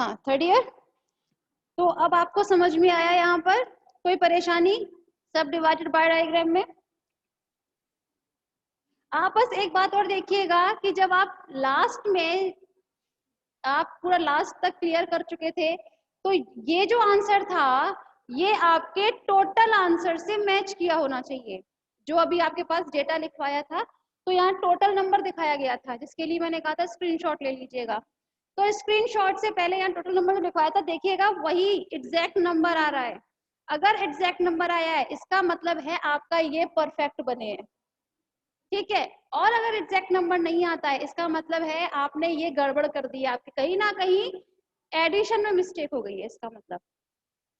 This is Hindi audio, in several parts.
हाँ, थर्ड ईयर। तो अब आपको समझ में आया यहाँ पर कोई परेशानी सब डिवाइडेड बाय डायग्राम में? आप बस एक बात और देखिएगा कि जब आप लास्ट में आप पूरा लास्ट तक क्लियर कर चुके थे तो ये जो आंसर था ये आपके टोटल आंसर से मैच किया होना चाहिए। जो अभी आपके पास डेटा लिखवाया था तो यहाँ टोटल नंबर दिखाया गया था जिसके लिए मैंने कहा था स्क्रीनशॉट ले लीजिएगा। तो स्क्रीनशॉट से पहले यहाँ टोटल नंबर जो लिखवाया था देखिएगा वही एग्जैक्ट नंबर आ रहा है। अगर एग्जैक्ट नंबर आया है इसका मतलब है आपका ये परफेक्ट बने हैं, ठीक है। और अगर एग्जैक्ट नंबर नहीं आता है इसका मतलब है आपने ये गड़बड़ कर दी, आपके कहीं ना कहीं एडिशन में मिस्टेक हो गई है इसका मतलब,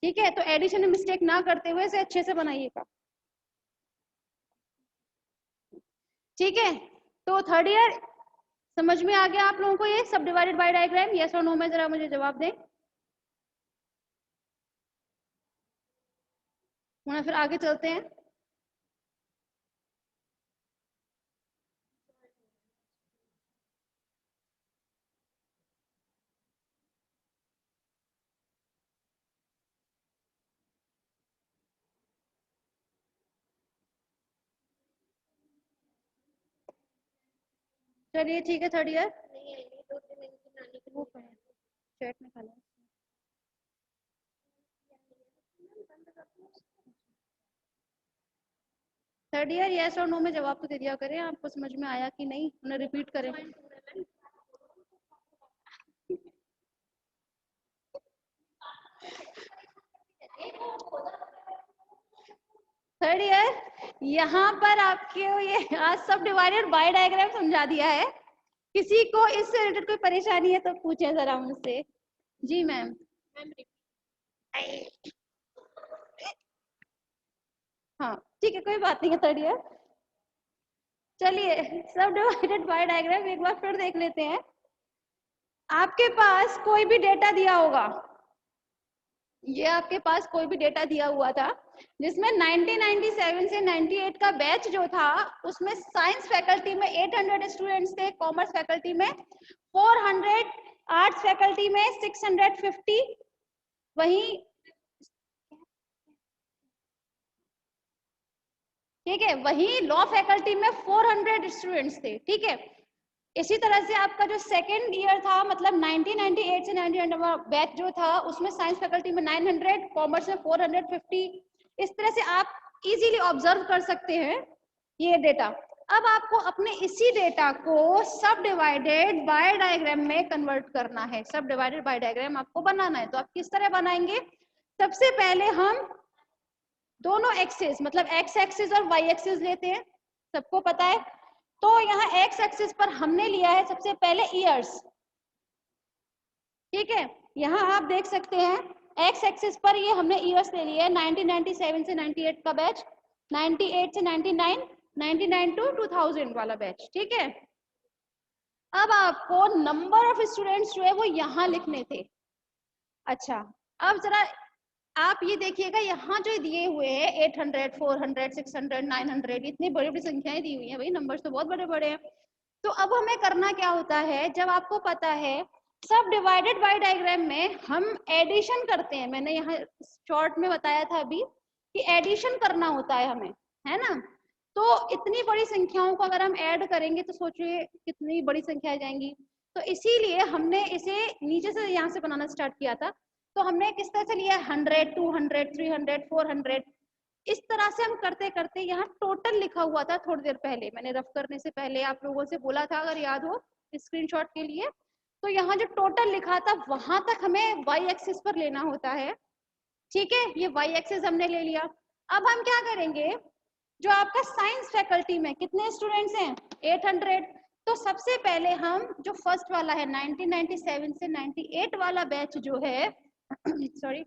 ठीक है। तो एडिशन में मिस्टेक ना करते हुए इसे अच्छे से बनाइएगा, ठीक है। तो थर्ड ईयर समझ में आ गया आप लोगों को ये सब डिवाइडेड बाय डायग्राम? यस और नो में जरा मुझे जवाब दें, वरना फिर आगे चलते हैं। चलिए ठीक है, थर्ड ईयर चैट में खा लें। थर्ड ईयर यस और नो में जवाब तो दे दिया करें, आपको समझ में आया कि नहीं उन्हें रिपीट करें। थर्ड ईयर यहाँ पर आपके ये आज सब डिवाइडेड बाय डायग्राम समझा दिया है। किसी को इससे रिलेटेड कोई परेशानी है तो पूछे जरा मुझसे। जी मैम। हाँ ठीक है, कोई बात नहीं है थर्ड ईयर। चलिए सब डिवाइडेड बाय डायग्राम एक बार फिर देख लेते हैं। आपके पास कोई भी डेटा दिया होगा, ये आपके पास कोई भी डेटा दिया हुआ था जिसमें 1997 से 98 का बैच जो था उसमें साइंस फैकल्टी में 800 स्टूडेंट्स थे, कॉमर्स फैकल्टी में 400, आर्ट्स फैकल्टी में 650, वहीं ठीक है वहीं लॉ फैकल्टी में 400 स्टूडेंट्स थे, ठीक है। इसी तरह से आपका जो सेकेंड ईयर था मतलब 1998 से 98 बैच जो था उसमें साइंस फैकल्टी में 900, कॉमर्स में 450। इस तरह से आप इजीली ऑब्जर्व कर सकते हैं ये डेटा। अब आपको अपने इसी डेटा को सब डिवाइडेड बाय डायग्राम में कन्वर्ट करना है, सब डिवाइडेड बाय डायग्राम आपको बनाना है। तो आप किस तरह बनाएंगे? सबसे पहले हम दोनों एक्सिस मतलब एक्स एक्सिस और वाई एक्सिस लेते हैं, सबको पता है। तो यहाँ एक्स एक्सिस पर हमने लिया है सबसे पहले ईयर्स, ठीक है। यहाँ आप देख सकते हैं एक्स एक्सिस पर ये हमने ईयर्स ले लिया है 1997 से 98 का बैच, 98 से 99, 99 टू 2000 वाला बैच, ठीक है। अब आपको नंबर ऑफ स्टूडेंट्स जो है वो यहाँ लिखने थे। अच्छा अब जरा आप ये देखिएगा यहाँ जो दिए हुए हैं 800, 400, 600, 900 इतनी बड़ी बड़ी संख्याएं दी हुई हैं, भाई नंबर्स तो बहुत बड़े बड़े हैं। तो अब हमें करना क्या होता है, जब आपको पता है सब डिवाइडेड बाय डायग्राम में हम एडिशन करते हैं, मैंने यहाँ शॉर्ट में बताया था अभी कि एडिशन करना होता है हमें, है ना। तो इतनी बड़ी संख्याओं को अगर हम ऐड करेंगे तो सोचिए कितनी बड़ी संख्या जाएंगी। तो इसीलिए हमने इसे नीचे से यहाँ से बनाना स्टार्ट किया था। तो हमने किस तरह से लिया 100, 200, 300, 400, इस तरह से हम करते करते यहाँ टोटल लिखा हुआ था थोड़ी देर पहले, मैंने रफ करने से पहले आप लोगों से बोला था अगर याद हो स्क्रीनशॉट के लिए। तो यहाँ जो टोटल लिखा था वहां तक हमें वाई एक्सिस पर लेना होता है, ठीक है। ये वाई एक्सिस हमने ले लिया। अब हम क्या करेंगे, जो आपका साइंस फैकल्टी में कितने स्टूडेंट्स हैं 800, तो सबसे पहले हम जो फर्स्ट वाला है 1997 से 98 वाला बैच जो है सॉरी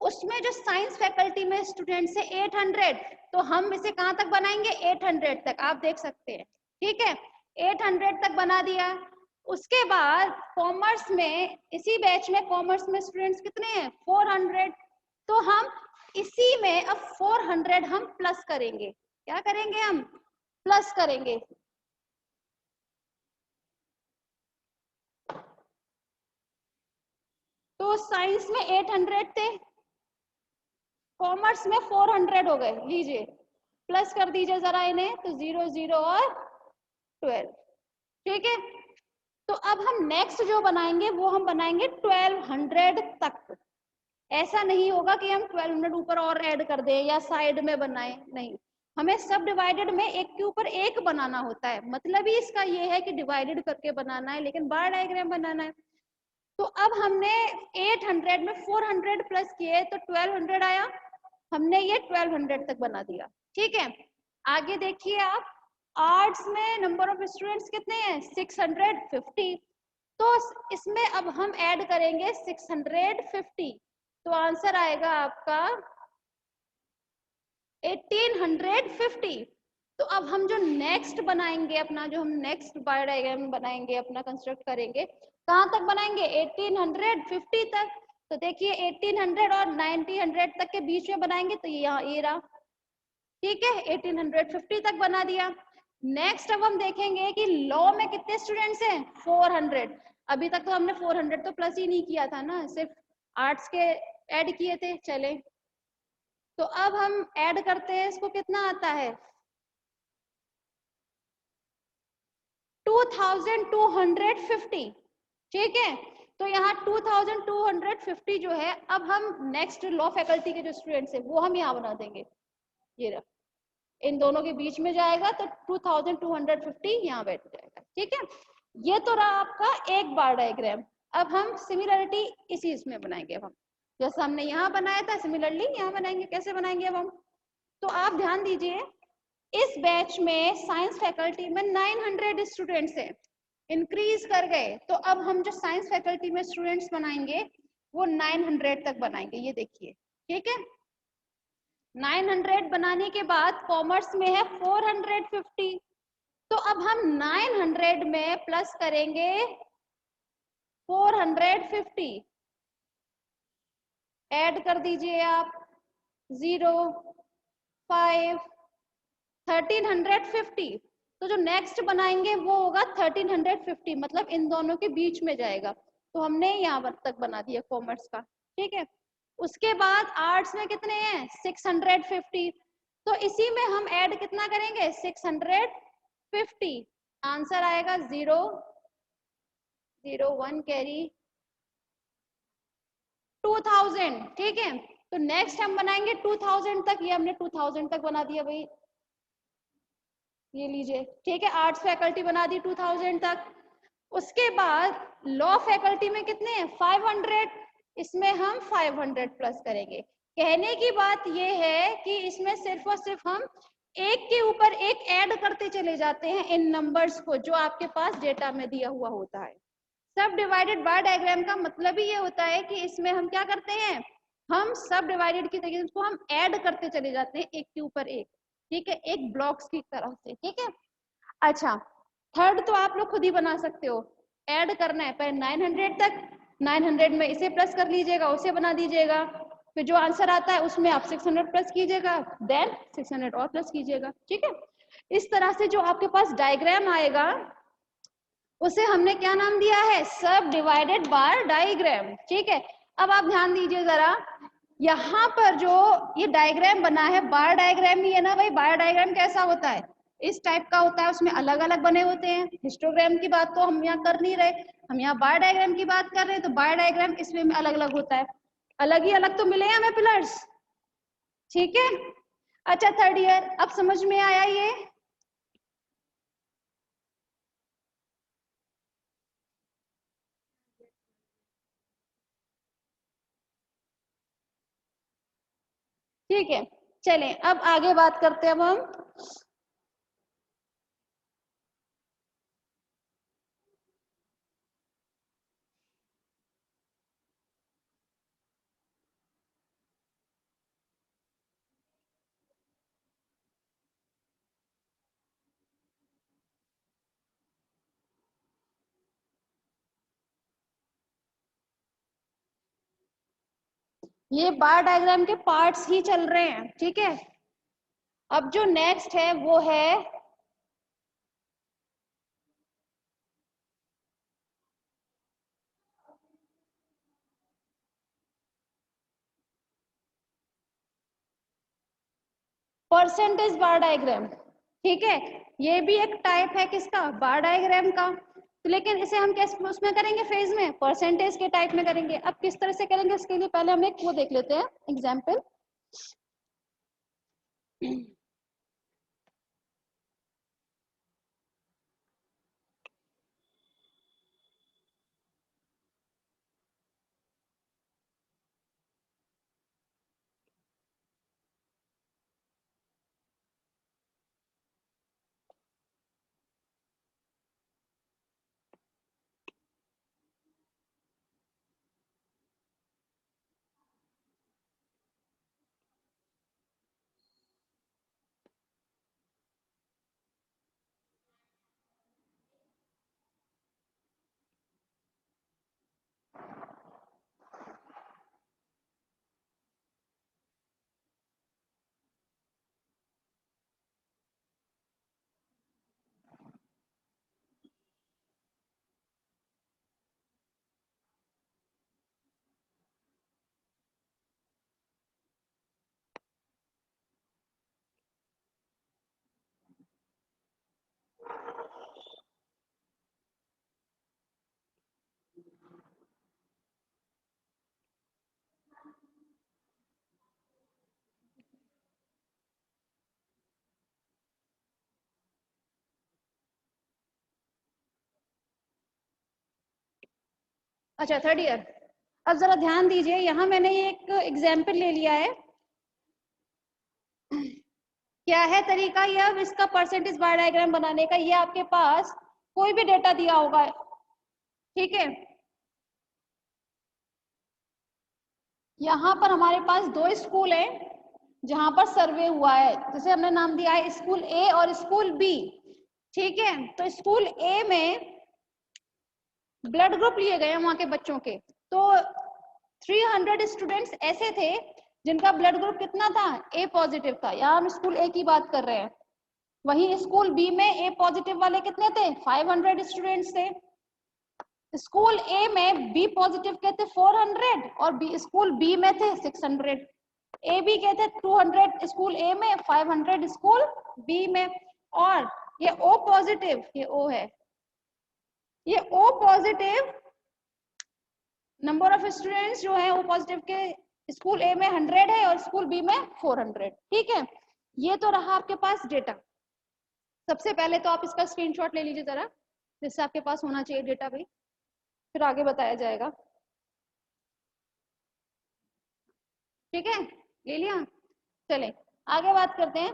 उसमें जो साइंस फैकल्टी में स्टूडेंट्स है 800, तो हम इसे कहां तक बनाएंगे 800 तक, आप देख सकते हैं, ठीक है। 800 तक बना दिया। उसके बाद कॉमर्स में इसी बैच में कॉमर्स में स्टूडेंट्स कितने हैं 400, तो हम इसी में अब 400 हम प्लस करेंगे, क्या करेंगे हम प्लस करेंगे। तो साइंस में 800 थे, कॉमर्स में 400 हो गए, लीजिए प्लस कर दीजिए जरा इन्हें, तो 0 0 और 12, ठीक है। तो अब हम नेक्स्ट जो बनाएंगे वो हम बनाएंगे 1200 तक। ऐसा नहीं होगा कि हम 1200 ऊपर और ऐड कर दें या साइड में बनाएं, नहीं, हमें सब डिवाइडेड में एक के ऊपर एक बनाना होता है। मतलब ही इसका ये है कि डिवाइडेड करके बनाना है, लेकिन बार डायग्राम बनाना है। तो अब हमने 800 में 400 प्लस किए तो 1200 आया, हमने ये 1200 तक बना दिया, ठीक है। आगे देखिए आप, आर्ट्स में नंबर ऑफ स्टूडेंट्स कितने हैं, 650। तो इसमें अब हम ऐड करेंगे 650, तो आंसर आएगा आपका 1850। तो अब हम जो नेक्स्ट बनाएंगे अपना, जो हम नेक्स्ट बार डायग्राम बनाएंगे अपना, कंस्ट्रक्ट करेंगे, कहाँ तक बनाएंगे, 1850 तक। तो देखिए 1800 और 1900 तक के बीच में बनाएंगे, तो ये रहा, ठीक है, 1850 तक बना दिया। नेक्स्ट अब हम देखेंगे कि लॉ में कितने स्टूडेंट्स हैं, 400। अभी तक तो हमने 400 तो प्लस ही नहीं किया था ना, सिर्फ आर्ट्स के ऐड किए थे, चले। तो अब हम ऐड करते हैं, इसको कितना आता है, 2250, ठीक है। तो यहाँ 2250 जो है, अब हम नेक्स्ट लॉ फैकल्टी के जो स्टूडेंट्स हैं वो हम यहाँ बना देंगे, ये रहा, इन दोनों के बीच में जाएगा तो 2250 यहाँ बैठ जाएगा, ठीक है। ये तो रहा आपका एक बार डायग्राम। अब हम सिमिलरिटी इसी इसमें बनाएंगे, अब हम जैसा हमने यहाँ बनाया था सिमिलरली यहाँ बनाएंगे। कैसे बनाएंगे अब हम, तो आप ध्यान दीजिए, इस बैच में साइंस फैकल्टी में 900 स्टूडेंट्स हैं, इंक्रीज कर गए। तो अब हम जो साइंस फैकल्टी में स्टूडेंट्स बनाएंगे वो 900 तक बनाएंगे, ये देखिए, ठीक है। 900 बनाने के बाद कॉमर्स में है 450, तो अब हम 900 में प्लस करेंगे 450, ऐड कर दीजिए आप, 0 5 1350। तो जो नेक्स्ट बनाएंगे वो होगा 1350, मतलब इन दोनों के बीच में जाएगा। तो हमने यहाँ तक बना दिया कॉमर्स का, ठीक है। उसके बाद आर्ट्स में कितने हैं, 650। तो इसी में हम ऐड कितना करेंगे, 650, आंसर आएगा 0 0 1 कैरी 2000, ठीक है। तो नेक्स्ट हम बनाएंगे 2000 तक, ये हमने 2000 तक बना दिया भाई, ये लीजिए, ठीक है। आर्ट्स फैकल्टी बना दी 2000 तक। उसके बाद लॉ फैकल्टी में कितने हैं, 500, इसमें हम 500 प्लस करेंगे। कहने की बात ये है कि इसमें सिर्फ और सिर्फ हम एक के ऊपर एक ऐड करते चले जाते हैं इन नंबर्स को, जो आपके पास डेटा में दिया हुआ होता है। सब डिवाइडेड बाय डायग्राम का मतलब ही ये होता है कि इसमें हम क्या करते हैं, हम सब डिवाइडेड की तरीके से हम ऐड करते चले जाते हैं एक के ऊपर एक, ठीक है, एक ब्लॉक्स की तरह से, ठीक है। अच्छा, थर्ड तो आप लोग खुद ही बना सकते हो, ऐड करना है पहले 900 तक, 900 में इसे प्लस कर लीजिएगा, उसे बना दीजिएगा, फिर जो आंसर आता है उसमें आप 600 प्लस कीजिएगा, देन 600 और प्लस कीजिएगा, ठीक है। इस तरह से जो आपके पास डायग्राम आएगा उसे हमने क्या नाम दिया है, सब डिवाइडेड बार डायग्राम, ठीक है। अब आप ध्यान दीजिए जरा, यहाँ पर जो ये डायग्राम बना है बार डायग्राम ही है ना भाई। बार डायग्राम कैसा होता है, इस टाइप का होता है, उसमें अलग अलग बने होते हैं। हिस्टोग्राम की बात तो हम यहाँ कर नहीं रहे, हम यहाँ बार डायग्राम की बात कर रहे हैं। तो बार डायग्राम इसमें अलग अलग होता है, अलग ही अलग तो मिले हमें पिलर्स, ठीक है। अच्छा थर्ड ईयर, अब समझ में आया ये, ठीक है। चलें अब आगे बात करते हैं अब हम, ये बार डायग्राम के पार्ट्स ही चल रहे हैं, ठीक है। अब जो नेक्स्ट है वो है परसेंटेज बार डायग्राम, ठीक है, ये भी एक टाइप है किसका, बार डायग्राम का। तो लेकिन इसे हम कैसे उसमें करेंगे, फेज में, परसेंटेज के टाइप में करेंगे। अब किस तरह से करेंगे उसके लिए पहले हम एक वो देख लेते हैं एग्जाम्पल। अच्छा, थर्ड ईयर। अब जरा ध्यान दीजिए, यहाँ मैंने ये एक एग्जाम्पल ले लिया है। क्या है तरीका ये, अब इसका परसेंटेज बार डायग्राम बनाने का। ये आपके पास कोई भी डेटा दिया होगा, ठीक है, यहाँ पर हमारे पास दो स्कूल है जहां पर सर्वे हुआ है, जैसे हमने नाम दिया है स्कूल ए और स्कूल बी, ठीक है। तो स्कूल ए में ब्लड ग्रुप लिए गए हैं वहां के बच्चों के, तो 300 स्टूडेंट्स ऐसे थे जिनका ब्लड ग्रुप कितना था, ए पॉजिटिव था। यहाँ हम स्कूल ए की बात कर रहे हैं। वहीं स्कूल बी में ए पॉजिटिव वाले कितने थे, 500 स्टूडेंट्स थे। स्कूल ए में बी पॉजिटिव के थे 400 और बी स्कूल बी में थे 600। ए बी के थे 200 स्कूल ए में, 500 स्कूल बी में। और ये ओ पॉजिटिव, ये ओ है, ये O positive number of students जो है ओ पॉजिटिव के स्कूल ए में 100 है और स्कूल बी में 400, ठीक है। ये तो रहा आपके पास डेटा। सबसे पहले तो आप इसका स्क्रीनशॉट ले लीजिए जरा, जिससे आपके पास होना चाहिए डेटा भी, फिर आगे बताया जाएगा, ठीक है। ले लिया, चले आगे बात करते हैं।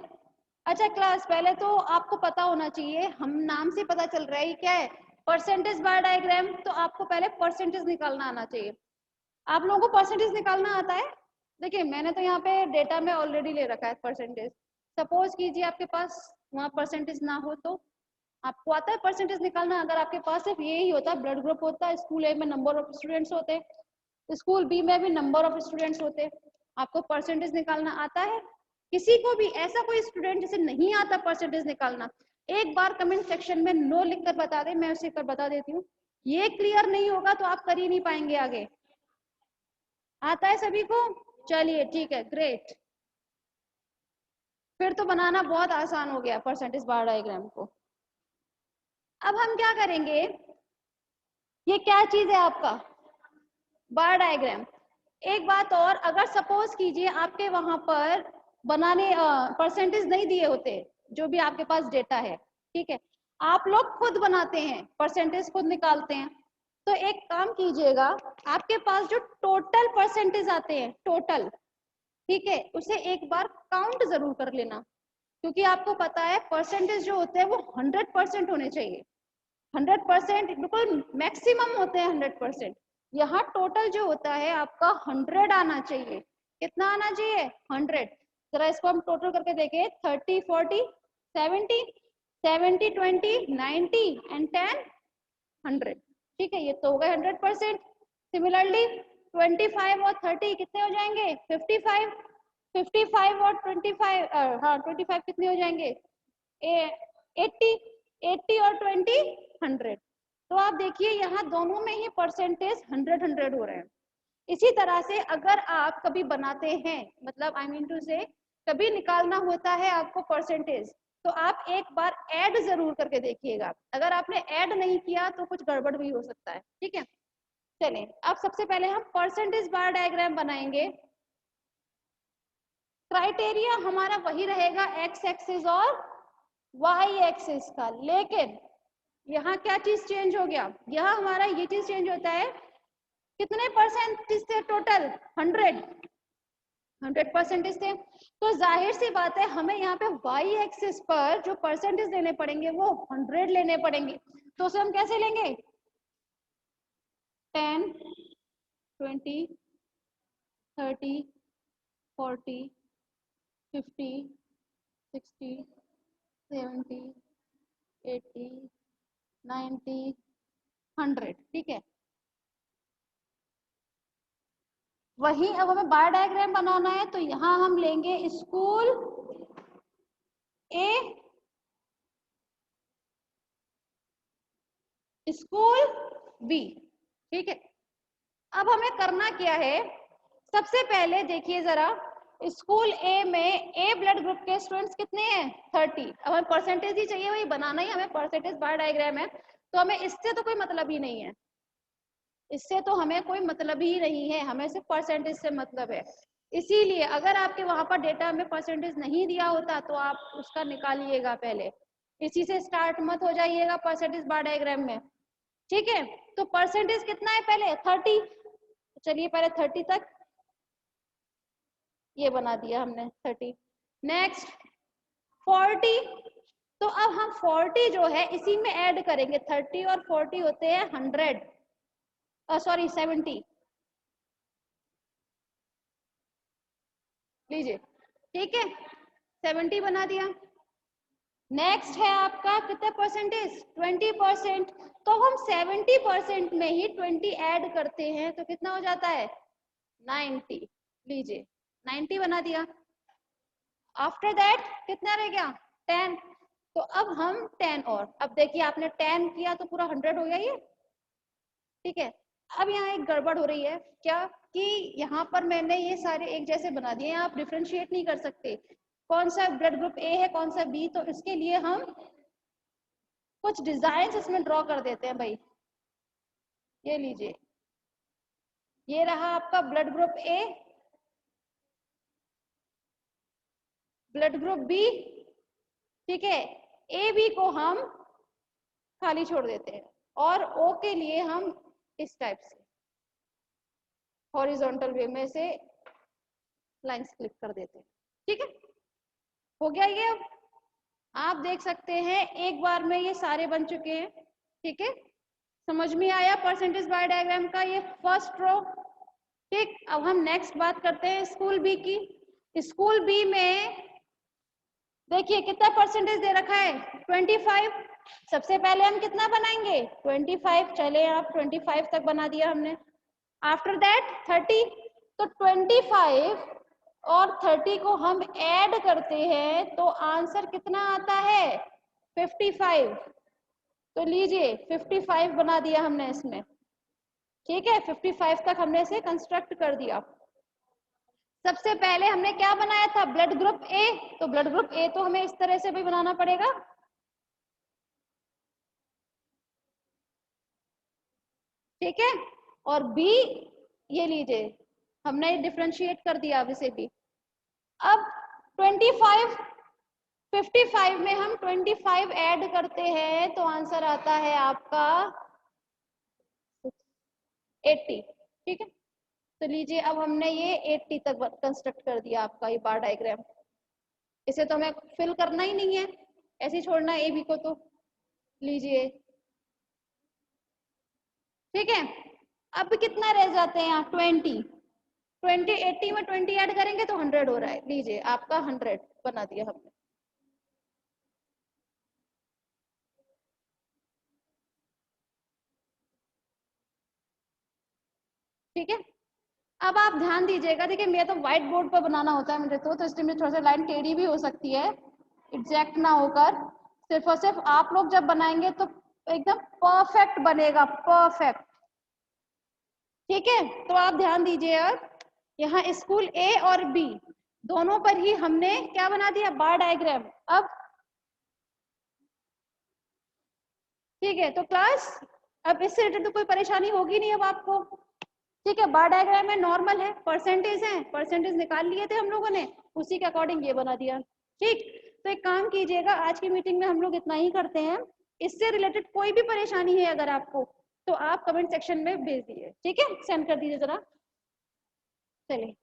अच्छा क्लास, पहले तो आपको पता होना चाहिए, हम नाम से पता चल रहा है ये क्या है, परसेंटेज बार डायग्राम। तो आपको पहले परसेंटेज निकालना आना चाहिए। आप लोगों को परसेंटेज निकालना आता है? देखिए मैंने तो यहाँ पे डेटा में ऑलरेडी ले रखा है परसेंटेज। सपोज कीजिए आपके पास वहाँ परसेंटेज ना हो, तो आपको आता है परसेंटेज निकालना? अगर आपके पास सिर्फ यही होता, ब्लड ग्रुप होता, स्कूल ए में नंबर ऑफ स्टूडेंट्स होते, स्कूल बी में भी नंबर ऑफ स्टूडेंट्स होते, आपको परसेंटेज निकालना आता है? किसी को भी ऐसा कोई स्टूडेंट जिसे नहीं आता परसेंटेज निकालना, एक बार कमेंट सेक्शन में नो लिखकर बता दे, मैं उसे कर बता देती हूँ। ये क्लियर नहीं होगा तो आप कर ही नहीं पाएंगे आगे। आता है सभी को? चलिए ठीक है, ग्रेट। फिर तो बनाना बहुत आसान हो गया परसेंटेज बार डायग्राम को। अब हम क्या करेंगे, ये क्या चीज है आपका बार डायग्राम। एक बात और, अगर सपोज कीजिए आपके वहां पर बनाने परसेंटेज नहीं दिए होते, जो भी आपके पास डेटा है, ठीक है, आप लोग खुद बनाते हैं, परसेंटेज खुद निकालते हैं, तो एक काम कीजिएगा, आपके पास जो टोटल परसेंटेज आते हैं टोटल, ठीक है, उसे एक बार काउंट जरूर कर लेना, क्योंकि आपको पता है परसेंटेज जो होते हैं वो 100% होने चाहिए। 100% बिल्कुल मैक्सिमम होते हैं 100%। यहाँ टोटल जो होता है आपका 100 आना चाहिए। कितना आना चाहिए? 100। जरा इसको हम टोटल करके देखें, 30 40 70 70 20 90 एंड 10 100, ठीक है, ये तो हो गए 100%। सिमिलरली 25 और 30 कितने हो जाएंगे? 55। 55 और 25 हाँ 25 कितने हो जाएंगे? 80। 80 और 20 100। तो आप देखिए यहाँ दोनों में ही परसेंटेज 100 हो रहे हैं। इसी तरह से अगर आप कभी बनाते हैं, मतलब आई मीन टू से कभी निकालना होता है आपको परसेंटेज, तो आप एक बार ऐड जरूर करके देखिएगा। अगर आपने ऐड नहीं किया तो कुछ गड़बड़ भी हो सकता है, ठीक है। चलें, अब सबसे पहले हम परसेंटेज बार डायग्राम बनाएंगे। क्राइटेरिया हमारा वही रहेगा एक्स एक्सिस और वाई एक्सिस का, लेकिन यहाँ क्या चीज चेंज हो गया, यहाँ हमारा ये चीज चेंज होता है कितने परसेंटेज थे टोटल, 100% थे। तो जाहिर सी बात है हमें यहाँ पे वाई एक्सिस पर जो परसेंटेज लेने पड़ेंगे वो 100 लेने पड़ेंगे। तो उसे हम कैसे लेंगे, 10, 20, 30, 40, 50, 60, 70, 80, 90, 100, ठीक है। वही अब हमें बार डायग्राम बनाना है, तो यहाँ हम लेंगे स्कूल ए, स्कूल बी, ठीक है। अब हमें करना क्या है, सबसे पहले देखिए जरा, स्कूल ए में ए ब्लड ग्रुप के स्टूडेंट्स कितने हैं, 30। अब हमें परसेंटेज ही चाहिए, वही बनाना ही हमें परसेंटेज बार डायग्राम है, तो हमें इससे तो कोई मतलब ही नहीं है, इससे तो हमें कोई मतलब ही नहीं है, हमें सिर्फ परसेंटेज से मतलब है। इसीलिए अगर आपके वहां पर डेटा में परसेंटेज नहीं दिया होता तो आप उसका निकालिएगा पहले, इसी से स्टार्ट मत हो जाइएगा परसेंटेज बार डायग्राम में, ठीक है। तो परसेंटेज कितना है पहले, 30। चलिए पहले 30 तक ये बना दिया हमने 30। नेक्स्ट 40, तो अब हम 40 जो है इसी में ऐड करेंगे, 30 और 40 होते हैं 100, सॉरी 70, लीजिए, ठीक है, 70 बना दिया। नेक्स्ट है आपका कितना परसेंटेज, 20%, तो हम 70% में ही 20 ऐड करते हैं तो कितना हो जाता है, 90, लीजिए 90 बना दिया। आफ्टर दैट कितना रह गया, 10, तो अब हम 10 और, अब देखिए आपने 10 किया तो पूरा 100 हो गया ये, ठीक है। अब यहाँ एक गड़बड़ हो रही है क्या, कि यहाँ पर मैंने ये सारे एक जैसे बना दिए, आप डिफ्रेंशिएट नहीं कर सकते कौन सा ब्लड ग्रुप ए है कौन सा बी, तो इसके लिए हम कुछ डिजाइन इसमें ड्रॉ कर देते हैं भाई। ये लीजिए, ये रहा आपका blood group A, blood group B, ठीक है। ए बी को हम खाली छोड़ देते हैं और ओ के लिए हम इस टाइप से हॉरिजॉन्टल वे में से लाइंस क्लिक कर देते हैं, ठीक है। हो गया ये, अब आप देख सकते हैं एक बार में ये सारे बन चुके हैं, ठीक है। समझ में आया परसेंटेज बार डायग्राम का ये फर्स्ट रो, ठीक। अब हम नेक्स्ट बात करते हैं स्कूल बी की। स्कूल बी में देखिए कितना परसेंटेज दे रखा है, 25। सबसे पहले हम कितना बनाएंगे, 25, चले आप 25 तक बना दिया हमने। आफ्टर दैट 30, तो 25 और 30 को हम ऐड करते हैं तो आंसर कितना आता है, 55। तो लीजिए 55 बना दिया हमने इसमें, ठीक है। 55 तक हमने इसे कंस्ट्रक्ट कर दिया। सबसे पहले हमने क्या बनाया था, ब्लड ग्रुप ए, तो ब्लड ग्रुप ए तो हमें इस तरह से भी बनाना पड़ेगा, ठीक है। और बी, ये लीजिए हमने डिफरेंशिएट कर दिया अब इसे भी। अब 25, 55 में हम 25 ऐड करते हैं तो आंसर आता है आपका 80, ठीक है। तो लीजिए अब हमने ये 80 तक कंस्ट्रक्ट कर दिया आपका ये बार डायग्राम। इसे तो हमें फिल करना ही नहीं है, ऐसे ही छोड़ना है ए बी को, तो लीजिए, ठीक है। अब कितना रह जाते हैं यहाँ, 20, 80 में 20 ऐड करेंगे तो 100 हो रहा है, लीजिए आपका 100 बना दिया हमने। ठीक है, अब आप ध्यान दीजिएगा, देखिए मैं तो व्हाइट बोर्ड पर बनाना होता है मेरे तो इसलिए मेरी थोड़ा सा लाइन टेढ़ी भी हो सकती है, एग्जैक्ट ना होकर। सिर्फ और सिर्फ आप लोग जब बनाएंगे तो एकदम परफेक्ट बनेगा, परफेक्ट, ठीक है। तो आप ध्यान दीजिए, अब यहाँ स्कूल ए और बी, दोनों पर ही हमने क्या बना दिया, बार डायग्राम। अब ठीक है, तो क्लास अब इससे रिलेटेड तो कोई परेशानी होगी नहीं अब आपको। ठीक है, बार डायग्राम में नॉर्मल है, परसेंटेज है, परसेंटेज निकाल लिए थे हम लोगों ने, उसी के अकॉर्डिंग ये बना दिया। ठीक, तो एक काम कीजिएगा, आज की मीटिंग में हम लोग इतना ही करते हैं। इससे रिलेटेड कोई भी परेशानी है अगर आपको, तो आप कमेंट सेक्शन में भेज दीजिए। ठीक है, सेंड कर दीजिए जरा। चलिए।